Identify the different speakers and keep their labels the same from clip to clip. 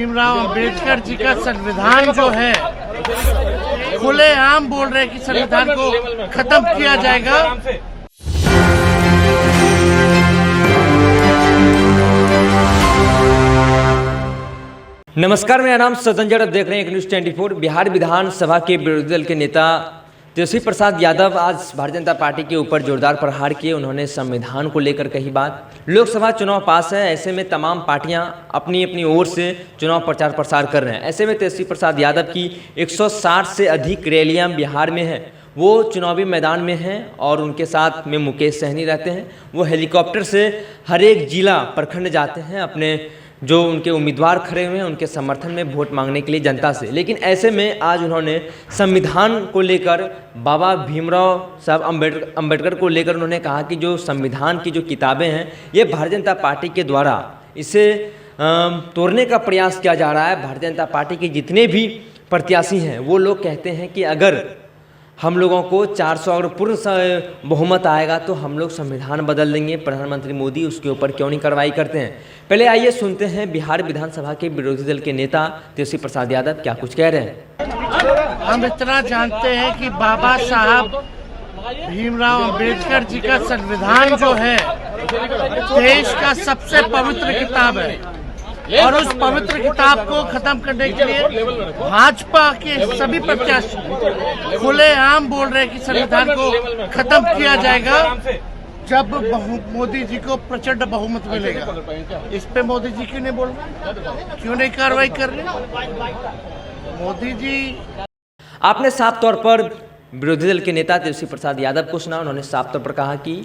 Speaker 1: भीमराव अंबेडकर जी का संविधान जो है खुलेआम बोल रहे हैं कि संविधान को खत्म किया जाएगा।
Speaker 2: नमस्कार, मेरा नाम सजन जड़, आप देख रहे हैं एक न्यूज़ 24। बिहार विधानसभा के विरोधी दल के नेता तेजस्वी प्रसाद यादव आज भारतीय जनता पार्टी के ऊपर जोरदार प्रहार किए। उन्होंने संविधान को लेकर कही बात। लोकसभा चुनाव पास है, ऐसे में तमाम पार्टियां अपनी अपनी ओर से चुनाव प्रचार प्रसार कर रहे हैं। ऐसे में तेजस्वी प्रसाद यादव की 160 से अधिक रैलियां बिहार में हैं। वो चुनावी मैदान में हैं और उनके साथ में मुकेश सहनी रहते हैं। वो हेलीकॉप्टर से हर एक जिला प्रखंड जाते हैं, अपने जो उनके उम्मीदवार खड़े हुए हैं उनके समर्थन में वोट मांगने के लिए जनता से। लेकिन ऐसे में आज उन्होंने संविधान को लेकर बाबा भीमराव साहब अंबेडकर को लेकर उन्होंने कहा कि जो संविधान की जो किताबें हैं ये भारतीय जनता पार्टी के द्वारा इसे तोड़ने का प्रयास किया जा रहा है। भारतीय जनता पार्टी के जितने भी प्रत्याशी हैं वो लोग कहते हैं कि अगर हम लोगों को 400 अगर पूर्ण बहुमत आएगा तो हम लोग संविधान बदल देंगे। प्रधानमंत्री मोदी उसके ऊपर क्यों नहीं कार्रवाई करते हैं। पहले आइए सुनते हैं बिहार विधानसभा के विरोधी दल के नेता तेजस्वी प्रसाद यादव क्या कुछ कह रहे हैं।
Speaker 1: हम इतना जानते हैं कि बाबा साहब भीमराव अंबेडकर जी का संविधान जो है देश का सबसे पवित्र किताब है और उस पवित्र किताब को खत्म करने के लिए भाजपा के सभी प्रत्याशी खुलेआम बोल रहे हैं कि संविधान को खत्म किया जाएगा जब मोदी जी को प्रचंड बहुमत मिलेगा। इस पे मोदी जी क्यों नहीं बोल रहे, क्यों नहीं कार्रवाई कर रहे मोदी जी।
Speaker 2: आपने साफ तौर पर विरोधी दल के नेता तेजस्वी प्रसाद यादव को सुना। उन्होंने साफ तौर पर कहा कि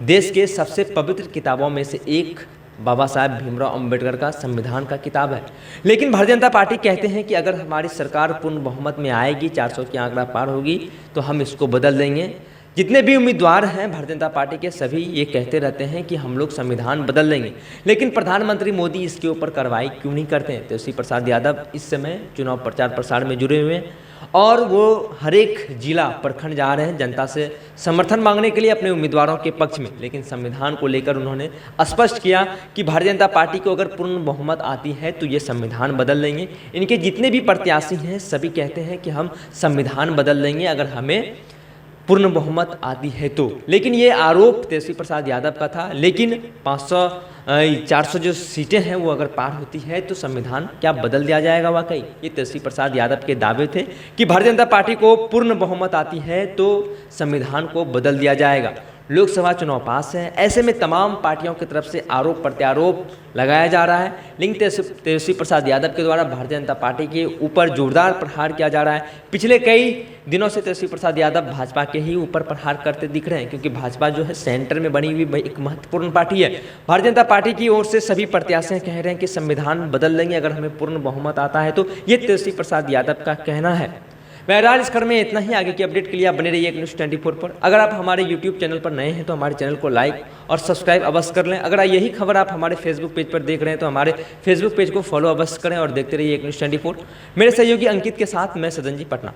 Speaker 2: देश के सबसे पवित्र किताबों में से एक बाबा साहब भीमराव अंबेडकर का संविधान का किताब है। लेकिन भारतीय जनता पार्टी कहते हैं कि अगर हमारी सरकार पूर्ण बहुमत में आएगी, 400 की आंकड़ा पार होगी तो हम इसको बदल देंगे। जितने भी उम्मीदवार हैं भारतीय जनता पार्टी के सभी ये कहते रहते हैं कि हम लोग संविधान बदल देंगे। लेकिन प्रधानमंत्री मोदी इसके ऊपर कार्रवाई क्यों नहीं करते हैं। तेजस्वी प्रसाद यादव इस समय चुनाव प्रचार प्रसार में जुड़े हुए हैं और वो हर एक जिला प्रखंड जा रहे हैं जनता से समर्थन मांगने के लिए अपने उम्मीदवारों के पक्ष में। लेकिन संविधान को लेकर उन्होंने स्पष्ट किया कि भारतीय जनता पार्टी को अगर पूर्ण बहुमत आती है तो ये संविधान बदल देंगे। इनके जितने भी प्रत्याशी हैं सभी कहते हैं कि हम संविधान बदल देंगे अगर हमें पूर्ण बहुमत आती है तो। लेकिन ये आरोप तेजस्वी प्रसाद यादव का था। लेकिन 400 जो सीटें हैं वो अगर पार होती है तो संविधान क्या बदल दिया जाएगा वाकई। ये तेजस्वी प्रसाद यादव के दावे थे कि भारतीय जनता पार्टी को पूर्ण बहुमत आती है तो संविधान को बदल दिया जाएगा। लोकसभा चुनाव पास है, ऐसे में तमाम पार्टियों की तरफ से आरोप प्रत्यारोप लगाया जा रहा है। लेकिन तेजस्वी प्रसाद यादव के द्वारा भारतीय जनता पार्टी के ऊपर जोरदार प्रहार किया जा रहा है। पिछले कई दिनों से तेजस्वी प्रसाद यादव भाजपा के ही ऊपर प्रहार करते दिख रहे हैं, क्योंकि भाजपा जो है सेंटर में बनी हुई एक महत्वपूर्ण पार्टी है। भारतीय जनता पार्टी की ओर से सभी प्रत्याशी कह रहे हैं कि संविधान बदल देंगे अगर हमें पूर्ण बहुमत आता है तो। ये तेजस्वी प्रसाद यादव का कहना है। बहरहाल इस खबर में इतना ही। आगे की अपडेट के लिए आप बने रहिए एक न्यूज़ 24 पर। अगर आप हमारे YouTube चैनल पर नए हैं तो हमारे चैनल को लाइक और सब्सक्राइब अवश्य कर लें। अगर यही खबर आप हमारे फेसबुक पेज पर देख रहे हैं तो हमारे फेसबुक पेज को फॉलो अवश्य करें और देखते रहिए एक न्यूज़ 24। मेरे सहयोगी अंकित के साथ मैं सदन जी, पटना।